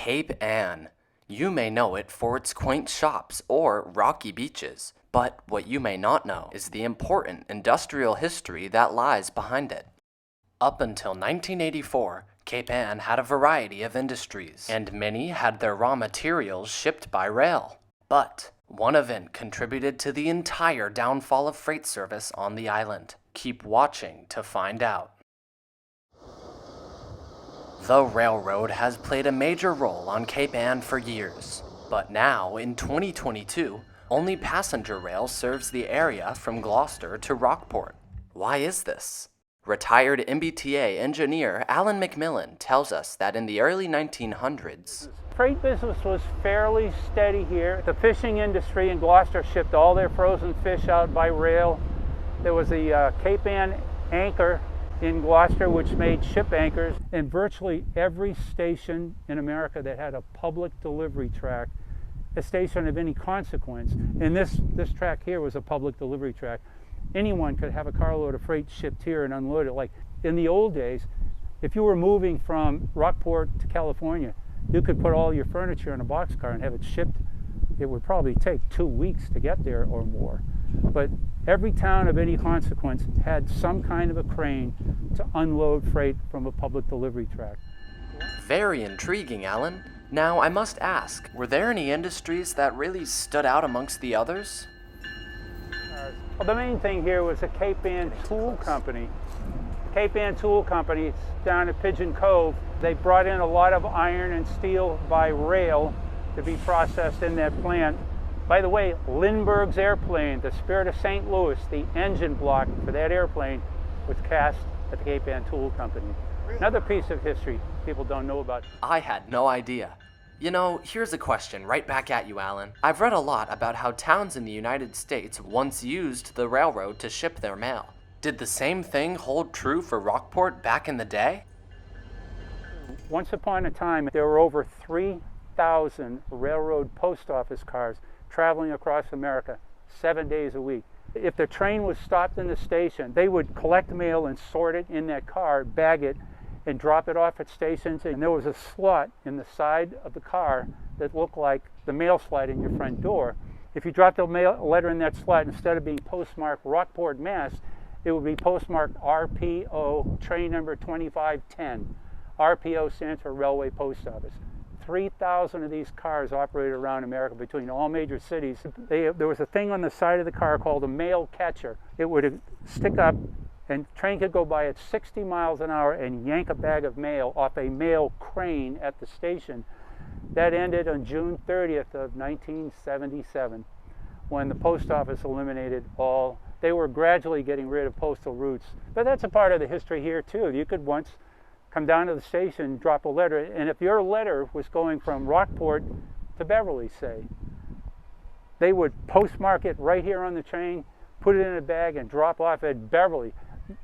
Cape Ann. You may know it for its quaint shops or rocky beaches, but what you may not know is the important industrial history that lies behind it. Up until 1984, Cape Ann had a variety of industries, and many had their raw materials shipped by rail. But one event contributed to the entire downfall of freight service on the island. Keep watching to find out. The railroad has played a major role on Cape Ann for years, but now, in 2022, only passenger rail serves the area from Gloucester to Rockport. Why is this? Retired MBTA engineer Alan McMillan tells us that in the early 1900s, freight business was fairly steady here. The fishing industry in Gloucester shipped all their frozen fish out by rail. There was the Cape Ann anchor in Gloucester, which made ship anchors, and virtually every station in America that had a public delivery track, a station of any consequence, and this track here was a public delivery track. Anyone could have a carload of freight shipped here and unload it. Like in the old days, if you were moving from Rockport to California, you could put all your furniture in a boxcar and have it shipped. It would probably take 2 weeks to get there or more. But every town of any consequence had some kind of a crane to unload freight from a public delivery track. Very intriguing, Alan. Now, I must ask, were there any industries that really stood out amongst the others? Well, the main thing here was the Cape Ann Tool Company. Cape Ann Tool Company, it's down at Pigeon Cove. They brought in a lot of iron and steel by rail to be processed in that plant. By the way, Lindbergh's airplane, the Spirit of St. Louis, the engine block for that airplane was cast at the Cape Ann Tool Company. Another piece of history people don't know about. I had no idea. You know, here's a question right back at you, Alan. I've read a lot about how towns in the United States once used the railroad to ship their mail. Did the same thing hold true for Rockport back in the day? Once upon a time, there were over 3,000 railroad post office cars traveling across America 7 days a week. If the train was stopped in the station, they would collect mail and sort it in that car, bag it, and drop it off at stations. And there was a slot in the side of the car that looked like the mail slot in your front door. If you dropped a letter in that slot, instead of being postmarked Rockport, Mass., it would be postmarked RPO, train number 2510. RPO stands for Railway Post Office. 3,000 of these cars operated around America between all major cities. There was a thing on the side of the car called a mail catcher. It would stick up and the train could go by at 60 miles an hour and yank a bag of mail off a mail crane at the station. That ended on June 30th of 1977 when the post office eliminated all. They were gradually getting rid of postal routes. But that's a part of the history here too. You could once come down to the station, drop a letter, and if your letter was going from Rockport to Beverly, say, they would postmark it right here on the train, put it in a bag, and drop off at Beverly.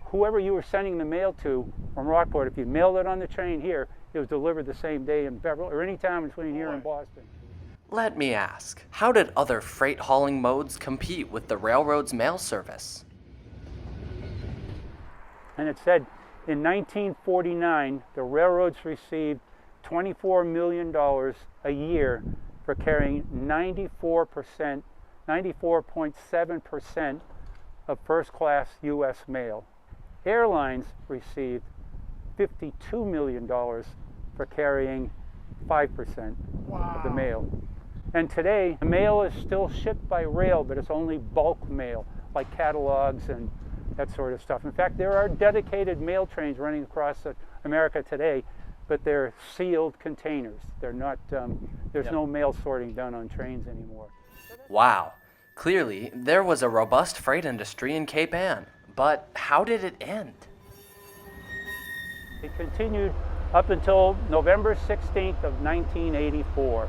Whoever you were sending the mail to from Rockport, if you mailed it on the train here, it was delivered the same day in Beverly, or any town between here and Boston. Let me ask, how did other freight hauling modes compete with the railroad's mail service? And it said, in 1949, the railroads received $24 million a year for carrying 94.7% of first-class U.S. mail. Airlines received $52 million for carrying 5% of the mail. And today, the mail is still shipped by rail, but it's only bulk mail, like catalogs and that sort of stuff. In fact, there are dedicated mail trains running across America today, but they're sealed containers. They're not, there's no mail sorting done on trains anymore. Wow. Clearly, there was a robust freight industry in Cape Ann. But how did it end? It continued up until November 16th of 1984.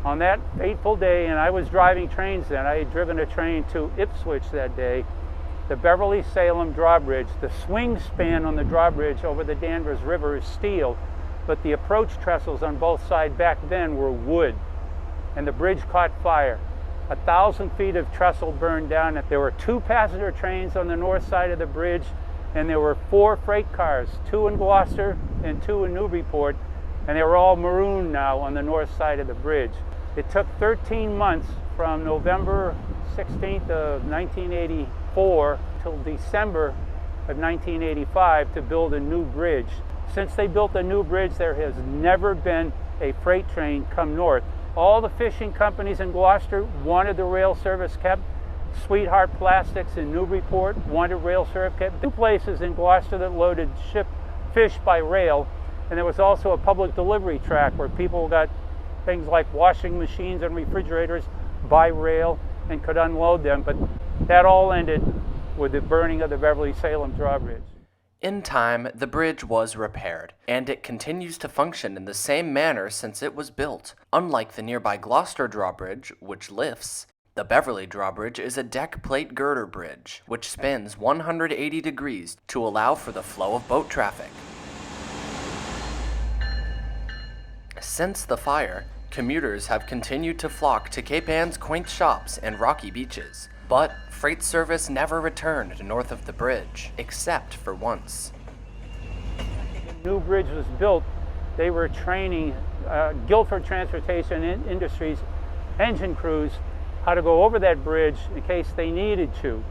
On that fateful day, and I was driving trains then, I had driven a train to Ipswich that day, the Beverly-Salem drawbridge. The swing span on the drawbridge over the Danvers River is steel, but the approach trestles on both sides back then were wood, and the bridge caught fire. 1,000 feet of trestle burned down. There were 2 passenger trains on the north side of the bridge, and there were 4 freight cars, 2 in Gloucester and 2 in Newburyport, and they were all marooned now on the north side of the bridge. It took 13 months from November 16th of 1984 till December of 1985 to build a new bridge. Since they built a new bridge, there has never been a freight train come north. All the fishing companies in Gloucester wanted the rail service kept. Sweetheart Plastics in Newburyport wanted rail service kept. Two places in Gloucester that loaded fish by rail, and there was also a public delivery track where people got things like washing machines and refrigerators by rail and could unload them, but that all ended with the burning of the Beverly-Salem drawbridge. In time, the bridge was repaired, and it continues to function in the same manner since it was built. Unlike the nearby Gloucester drawbridge, which lifts, the Beverly drawbridge is a deck plate girder bridge, which spins 180 degrees to allow for the flow of boat traffic. Since the fire, commuters have continued to flock to Cape Ann's quaint shops and rocky beaches, but freight service never returned north of the bridge, except for once. When the new bridge was built, they were training Guilford Transportation Industries engine crews how to go over that bridge in case they needed to,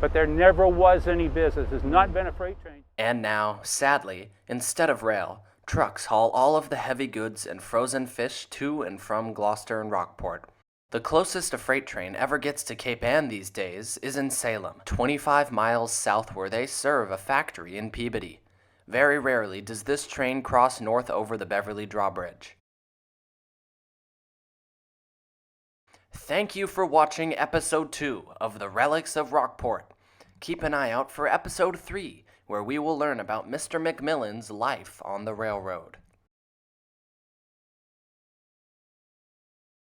but there never was any business. There's not been a freight train. And now, sadly, instead of rail, trucks haul all of the heavy goods and frozen fish to and from Gloucester and Rockport. The closest a freight train ever gets to Cape Ann these days is in Salem, 25 miles south where they serve a factory in Peabody. Very rarely does this train cross north over the Beverly drawbridge. Thank you for watching episode 2 of the Relics of Rockport. Keep an eye out for episode 3, where we will learn about Mr. McMillan's life on the railroad.